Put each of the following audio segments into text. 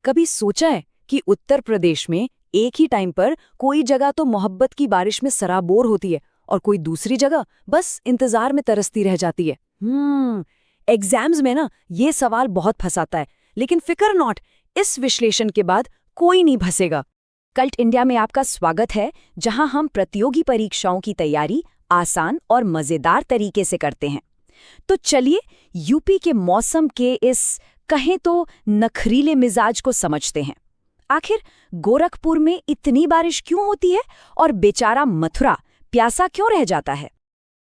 कभी सोचा है कि उत्तर प्रदेश में एक ही टाइम पर कोई जगह तो मोहब्बत की बारिश में सराबोर होती है और कोई दूसरी जगह बस इंतजार में तरसती रह जाती है। एग्जाम्स में ना ये सवाल बहुत फंसाता है, लेकिन फिकर नॉट, इस विश्लेषण के बाद कोई नहीं फंसेगा। कल्ट इंडिया में आपका स्वागत है, जहां हम प्रतियोगी परीक्षाओं की तैयारी आसान और मजेदार तरीके से करते हैं। तो चलिए यूपी के मौसम के इस कहें तो नखरीले मिजाज को समझते हैं। आखिर गोरखपुर में इतनी बारिश क्यों होती है और बेचारा मथुरा प्यासा क्यों रह जाता है?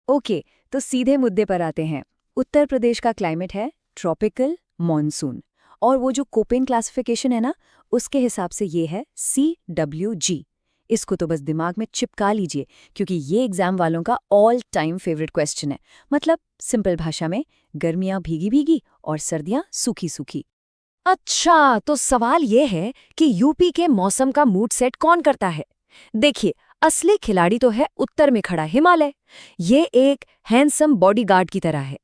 ओके, तो सीधे मुद्दे पर आते हैं। उत्तर प्रदेश का क्लाइमेट है ट्रॉपिकल मॉनसून, और वो जो कोपेन क्लासिफिकेशन है ना, उसके हिसाब से ये है CWG। इसको तो बस दिमाग में चिपका लीजिए, क्योंकि ये एग्जाम वालों का ऑल टाइम फेवरेट क्वेश्चन है। मतलब सिंपल भाषा में, गर्मियां भीगी भीगी और सर्दियां सूखी सूखी। अच्छा, तो सवाल ये है कि यूपी के मौसम का मूड सेट कौन करता है? देखिए, असली खिलाड़ी तो है उत्तर में खड़ा हिमालय। ये एक हैंडसम बॉडीगार्ड की तरह है।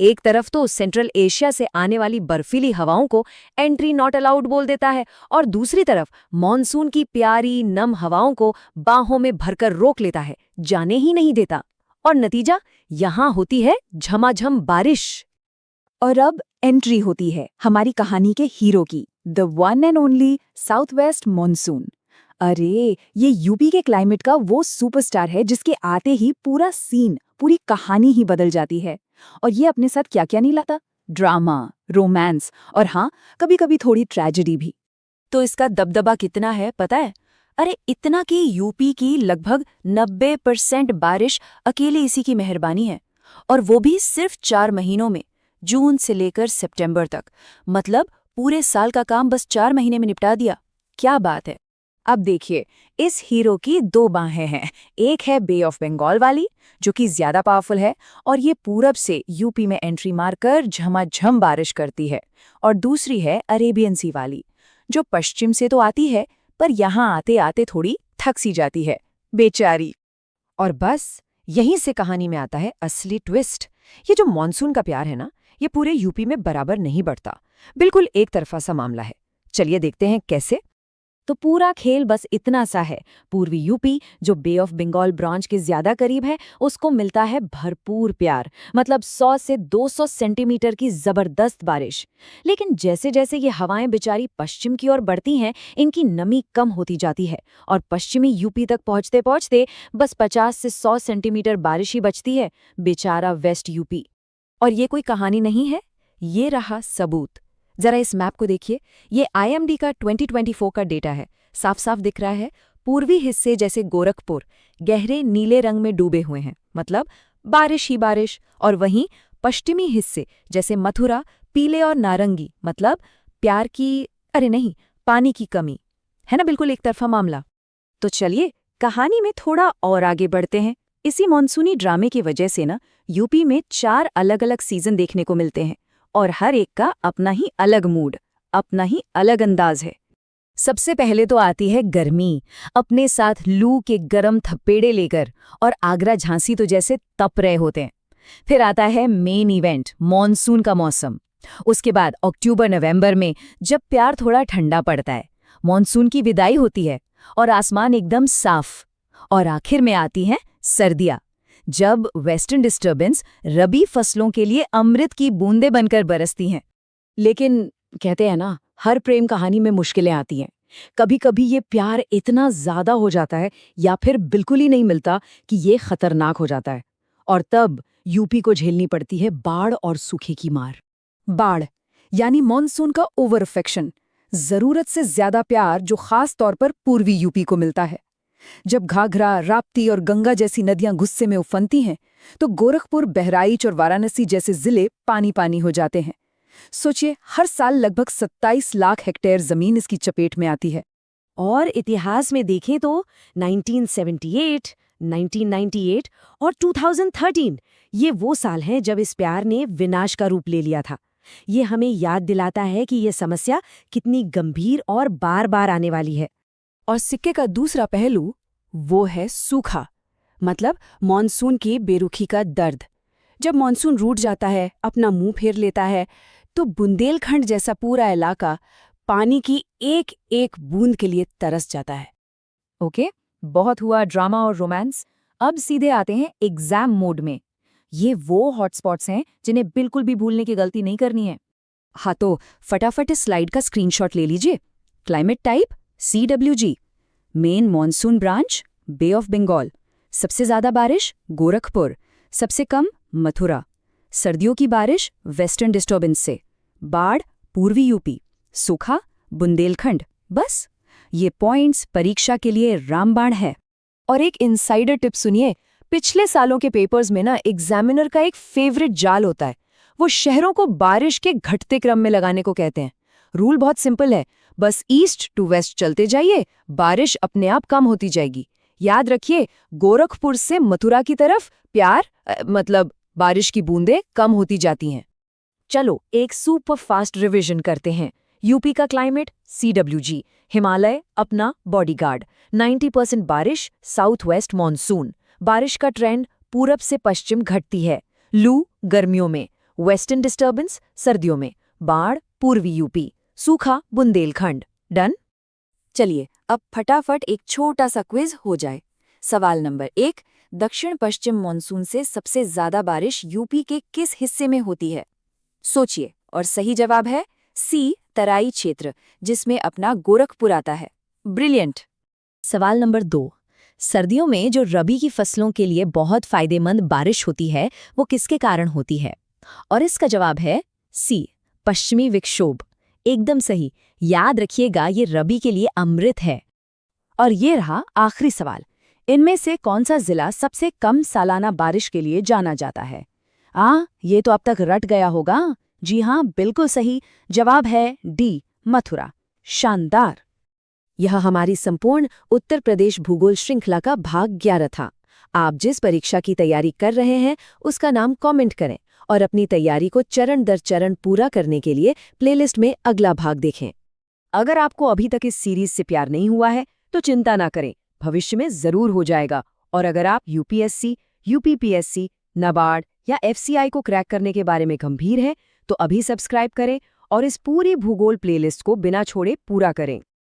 एक तरफ तो सेंट्रल एशिया से आने वाली बर्फीली हवाओं को एंट्री नॉट अलाउड बोल देता है, और दूसरी तरफ मॉनसून की प्यारी नम हवाओं को बाहों में भरकर रोक लेता है, जाने ही नहीं देता। और नतीजा यहां होती है झमाझम बारिश। और अब एंट्री होती है हमारी कहानी के हीरो की, the one and only south west monsoon. अरे, ये यूपी के क्लाइमेट का वो सुपरस्टार है जिसके आते ही पूरा सीन, पूरी कहानी ही बदल जाती है। और ये अपने साथ क्या क्या नहीं लाता? ड्रामा, रोमांस और हाँ, कभी कभी थोड़ी ट्रेजेडी भी। तो इसका दबदबा कितना है पता है? अरे इतना कि यूपी की लगभग 90% बारिश अकेले इसी की मेहरबानी है, और वो भी सिर्फ 4 महीनों में, जून से लेकर सितंबर तक। मतलब पूरे साल का काम बस 4 महीने में निपटा दिया। क्या बात है। अब देखिए, इस हीरो की 2 बाहें हैं। एक है बे ऑफ बंगाल वाली, जो कि ज्यादा पावरफुल है और ये पूरब से यूपी में एंट्री मारकर झमाझम बारिश करती है। और दूसरी है अरेबियन सी वाली, जो पश्चिम से तो आती है पर यहाँ आते आते थोड़ी थक सी जाती है, बेचारी। और बस यहीं से कहानी में आता है असली ट्विस्ट। ये जो मॉनसून का प्यार है ना, ये पूरे यूपी में बराबर नहीं बढ़ता। बिल्कुल एक तरफा सा मामला है। चलिए देखते हैं कैसे। तो पूरा खेल बस इतना सा है। पूर्वी यूपी, जो बे ऑफ बंगाल ब्रांच के ज्यादा करीब है, उसको मिलता है भरपूर प्यार। मतलब 100 से 200 सेंटीमीटर की जबरदस्त बारिश। लेकिन जैसे जैसे ये हवाएं बेचारी पश्चिम की ओर बढ़ती हैं, इनकी नमी कम होती जाती है, और पश्चिमी यूपी तक पहुंचते पहुंचते बस 50 से 100 सेंटीमीटर बारिश ही बचती है। बेचारा वेस्ट यूपी। और ये कोई कहानी नहीं है, ये रहा सबूत। जरा इस मैप को देखिए। ये IMD का 2024 का डेटा है। साफ साफ दिख रहा है, पूर्वी हिस्से जैसे गोरखपुर गहरे नीले रंग में डूबे हुए हैं, मतलब बारिश ही बारिश। और वहीं पश्चिमी हिस्से जैसे मथुरा पीले और नारंगी, मतलब प्यार की, अरे नहीं, पानी की कमी है ना। बिल्कुल एक तरफा मामला। तो चलिए कहानी में थोड़ा और आगे बढ़ते हैं। इसी मॉनसूनी ड्रामे की वजह से ना, यूपी में 4 अलग अलग सीजन देखने को मिलते हैं, और हर एक का अपना ही अलग मूड, अपना ही अलग अंदाज है। सबसे पहले तो आती है गर्मी, अपने साथ लू के गरम थपेड़े लेकर, और आगरा झांसी तो जैसे तप रहे होते हैं। फिर आता है मेन इवेंट, मॉनसून का मौसम। उसके बाद अक्टूबर नवंबर में जब प्यार थोड़ा ठंडा पड़ता है, मॉनसून की विदाई होती है और आसमान एकदम साफ। और आखिर में आती हैं सर्दियाँ, जब वेस्टर्न डिस्टर्बेंस रबी फसलों के लिए अमृत की बूंदें बनकर बरसती हैं। लेकिन कहते हैं ना, हर प्रेम कहानी में मुश्किलें आती हैं। कभी कभी ये प्यार इतना ज्यादा हो जाता है, या फिर बिल्कुल ही नहीं मिलता, कि ये खतरनाक हो जाता है। और तब यूपी को झेलनी पड़ती है बाढ़ और सूखे की मार। बाढ़ यानी मॉनसून का ओवर अफेक्शन, जरूरत से ज्यादा प्यार, जो खास तौर पर पूर्वी यूपी को मिलता है। जब घाघरा, राप्ती और गंगा जैसी नदियां गुस्से में उफनती हैं, तो गोरखपुर, बहराइच और वाराणसी जैसे जिले पानी पानी हो जाते हैं। सोचिए, हर साल लगभग 27 लाख हेक्टेयर जमीन इसकी चपेट में आती है। और इतिहास में देखें तो 1978, 1998 और 2013 ये वो साल हैं जब इस प्यार ने विनाश का रूप ले लिया था। ये हमें याद दिलाता है कि ये समस्या कितनी गंभीर और बार बार आने वाली है। और सिक्के का दूसरा पहलू वो है सूखा, मतलब मॉनसून की बेरुखी का दर्द। जब मॉनसून रूठ जाता है, अपना मुंह फेर लेता है, तो बुंदेलखंड जैसा पूरा इलाका पानी की एक एक बूंद के लिए तरस जाता है। ओके, बहुत हुआ ड्रामा और रोमांस। अब सीधे आते हैं एग्जाम मोड में। ये वो हॉटस्पॉट्स हैं जिन्हें बिल्कुल भी भूलने की गलती नहीं करनी है। हाँ तो फटाफट इस स्लाइड का स्क्रीनशॉट ले लीजिए। Climate type CWG, main monsoon branch bay of Bengal, सबसे ज्यादा बारिश गोरखपुर, सबसे कम मथुरा, सर्दियों की बारिश वेस्टर्न डिस्टर्बेंस से, बाढ़ पूर्वी यूपी, सूखा बुंदेलखंड। बस ये पॉइंट्स परीक्षा के लिए रामबाण है। और एक इनसाइडर टिप सुनिए, पिछले सालों के पेपर्स में ना एग्जामिनर का एक फेवरेट जाल होता है। वो शहरों को बारिश के घटते क्रम में लगाने को कहते हैं। रूल बहुत सिंपल है, बस ईस्ट टू वेस्ट चलते जाइए, बारिश अपने आप कम होती जाएगी। याद रखिए, गोरखपुर से मथुरा की तरफ मतलब बारिश की बूंदें कम होती जाती हैं। चलो एक सुपर फास्ट रिवीजन करते हैं। यूपी का क्लाइमेट CWG, हिमालय अपना बॉडीगार्ड, 90% बारिश, साउथ वेस्ट मॉनसून। बारिश का ट्रेंड पूरब से पश्चिम घटती है। लू गर्मियों में, वेस्टर्न डिस्टर्बेंस सर्दियों में, बाढ़ पूर्वी यूपी, सूखा बुंदेलखंड। डन। चलिए अब फटाफट एक छोटा सा क्विज हो जाए। सवाल नंबर 1, दक्षिण पश्चिम मॉनसून से सबसे ज्यादा बारिश यूपी के किस हिस्से में होती है? सोचिए, और सही जवाब है C, तराई क्षेत्र, जिसमें अपना गोरखपुर आता है। ब्रिलियंट। सवाल नंबर 2, सर्दियों में जो रबी की फसलों के लिए बहुत फायदेमंद बारिश होती है वो किसके कारण होती है? और इसका जवाब है C, पश्चिमी विक्षोभ। एकदम सही। याद रखिएगा, ये रबी के लिए अमृत है। और ये रहा आखिरी सवाल, इनमें से कौन सा जिला सबसे कम सालाना बारिश के लिए जाना जाता है? ये तो अब तक रट गया होगा। जी हाँ, बिल्कुल सही जवाब है D, मथुरा। शानदार। यह हमारी संपूर्ण उत्तर प्रदेश भूगोल श्रृंखला का भाग 11 था। आप जिस परीक्षा की तैयारी कर रहे हैं उसका नाम कमेंट करें और अपनी तैयारी को चरण दर चरण पूरा करने के लिए प्लेलिस्ट में अगला भाग देखें। अगर आपको अभी तक इस सीरीज से प्यार नहीं हुआ है तो चिंता ना करें, भविष्य में जरूर हो जाएगा। और अगर आप UPSC, UPPSC, नाबार्ड या FCI को क्रैक करने के बारे में गंभीर हैं तो अभी सब्सक्राइब करें और इस पूरी भूगोल प्लेलिस्ट को बिना छोड़े पूरा करें।